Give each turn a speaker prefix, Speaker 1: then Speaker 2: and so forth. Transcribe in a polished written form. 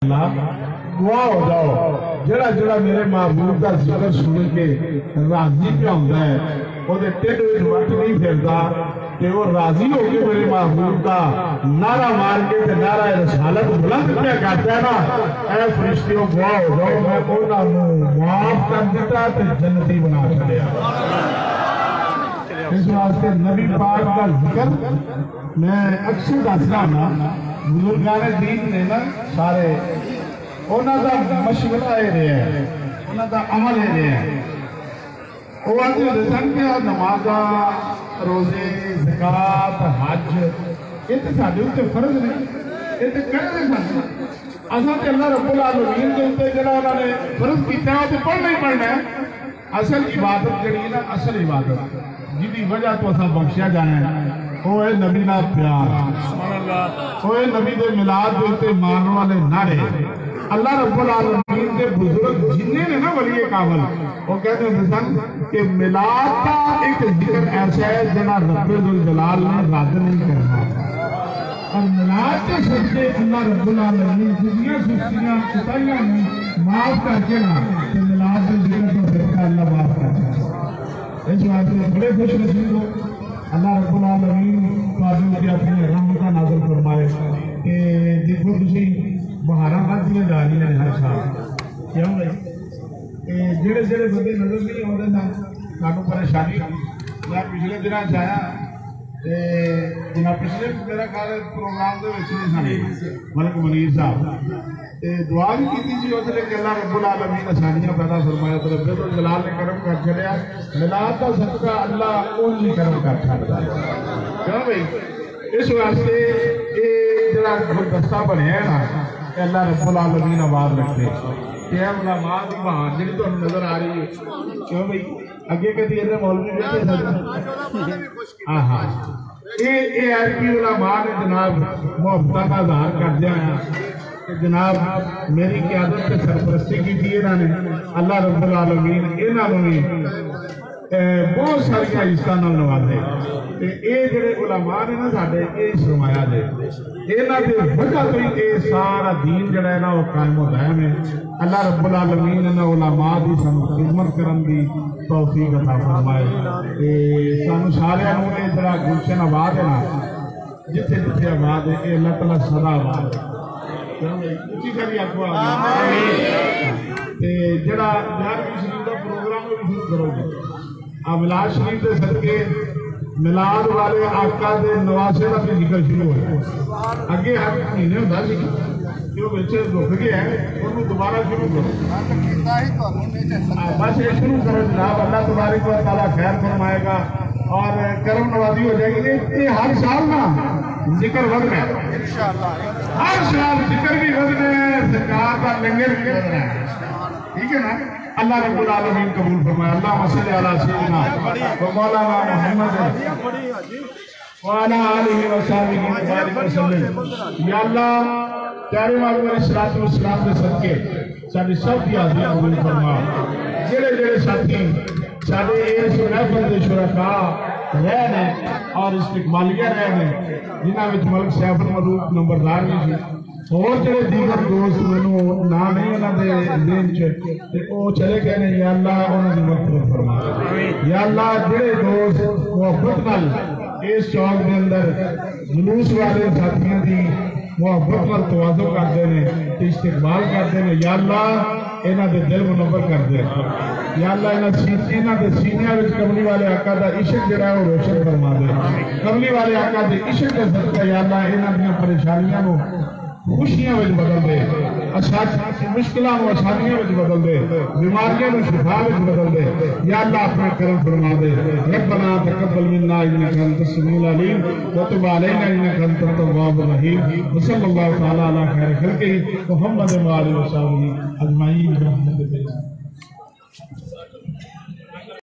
Speaker 1: دعا ہو جاؤ جڑا جڑا میرے محبوب کا ذکر سن کے راضی پہ ہوتا ہے وہ ٹھڈ وٹ نہیں پھرتا کہ وہ راضی ہو کے میرے محبوب کا نعرہ مار کے نعرہ رسالت بلند پہ کرتا ہے نا اے فرشتیوں دعا ہو جاؤ میں انہوں معاف کر دیتا تو جنتی بنا چھڑیا اس واسطے نبی پاک کا ذکر میں اکثر دسنا نا بزرگان دین نے نا سارے انہوں کا مشورہ ہے رہے ہیں انہوں کا عمل ہے رہے ہیں وہ آتے رسن کے نمازہ روزے زکاة حج یہ تو ساڑھے ہوتے فرض نہیں یہ تو کرنے ساڑھے اصلا کہ اللہ رب العالمین کے ہوتے جنہا انہوں نے فرض کیتا ہے تو پڑھ نہیں پڑھنا ہے اصل عبادت کری نا اصل عبادت جنہی وجہ تو اصلا بخشیا جانا ہے وہ ہے نبی نا پیار وہ ہے نبی دے ملاد دیتے مانو والے نعرے اللہ رب العالمین کے بزرگ جنہیں نے نا ولی کامل وہ کہتے ہیں مثلا کہ ملاد کا ایک ذکر ایسا ہے جنہا رب الجلال نے راضی نہیں کرنا اور ملاد کے صدقے اللہ رب العالمین جنہیں سستیاں کتائیاں نے معاف کر کے نا کہ ملاد کے ذکر کو صدقہ اللہ معاف کر کے اس واسطے بڑے خوش نصیب ہو اللہ رب العالمین قابل کے اپنے رحمتہ نازل فرمائے کہ دیکھو تسی بہارہ بات میں جانی ہے ہر سال کیوں بھائی جڑے جڑے بندے نظر نہیں ہوتے نا کانوں پریشانی میں پچھلے دنوں چاہیا جنہاں پچھلے میرا خیال پروگرام دے وچ نہیں ملک منیر صاحب دعا بھی کی تھی اس لئے کہ اللہ رب العالمین آسانیاں پیدا فرمایا تو رب الجلال نے کرم کر چھڑیا ملاد کا صدقہ اللہ اونلی کرم کر چھڑتا ہے کیوں بھائی اس واسطے یہ جڑا گلدستہ بنے ہے نا کہ اللہ رب العالمین آباد رکھے کہ ہم علماء دی بہار جڑی تو نظر آ رہی ہے کیوں بھائی اگے کہتی ہے مولوی بیٹھے سکتے ہاں یہ ایرکی علماء نے جناب محبتہ کا اظہار کر دیا ہے کہ جناب میری قیادت کے سرپرستی کی تھی انہوں نے اللہ رب العالمین انہوں نے بہت ساری عزتاں نال نوازے تے اے جڑے علماء نے نا ساڈے اے سرمایہ دے انہاں دی وجہ تو ہی اے سارا دین جڑا ہے نا وہ قائم و دائم ہے اللہ رب العالمین انہاں علماء دی خدمت کرن دی توفیق عطا فرمائے تے سانو سارے نوں اے جڑا گلشن آباد ہے نا جتھے جتھے آباد ہے اے اللہ تعالی سدا آباد ہے اسی کا بھی آخو جڑا گیارہویں شریف کا پروگرام بھی شروع کرو گے ملاد شریف کے صدقے ملاد والے آقا دے نواسے کا بھی ذکر شروع ہوا اگے ہر مہینے ہوتا سی جو بچے رک گئے ہیں انہوں دوبارہ شروع کرو بس یہ شروع کرو جناب اللہ تبارک و تعالیٰ خیر فرمائے گا اور کرم نوازی ہو جائے گی یہ ہر سال نا ذکر وزن ہے ہر سال ذکر بھی وزن ہے زکاة کا لنگر بھی وزن ہے ٹھیک ہے نا اللہ رب العالمین قبول فرمائے اللہ صلی علی سیدنا و مولانا محمد وعلا آلہ و صحبہ مبارک وسلم یا اللہ پیارے محبوب علیہ السلام کے صدقے ساری سب کی حاضری قبول فرما جڑے جڑے ساتھی سارے اس محفل دے شرکاء رہنے اور استقبالیہ رہنے جنہاں وچ ملک سیف الملوک نمبردار بھی تھی اور جڑے دیگر دوست منو نہ نہیں انہاں دے ذہن چ تے او چلے گئے نے یا اللہ انہاں دی مغفرت فرما یا اللہ جڑے دوست محبت نال اس چوک دے اندر جلوس والے ساتھیاں دی محبت نال تواضع کرتے ہیں استقبال کرتے ہیں یا اللہ انہاں دے دل منور کر دے یا اللہ انہاں دے سینیاں وچ کملی والے آقا دا عشق جڑا ہے وہ روشن فرما دے کملی والے آقا دے عشق دے صدقہ یا اللہ انہاں دیاں پریشانیاں نو خوشیاں وچ بدل دے مشکلاں نو آسانیاں وچ بدل دے بیماریاں نو شفا وچ بدل دے یا اللہ اپنا کرم فرما دے ربنا تقبل منا انک انت السمیع العلیم وتب علینا انک انت التواب الرحیم وصلی اللہ تعالی علی خیر خلقہ محمد و آلہ و صحبہ اجمعین برحمتک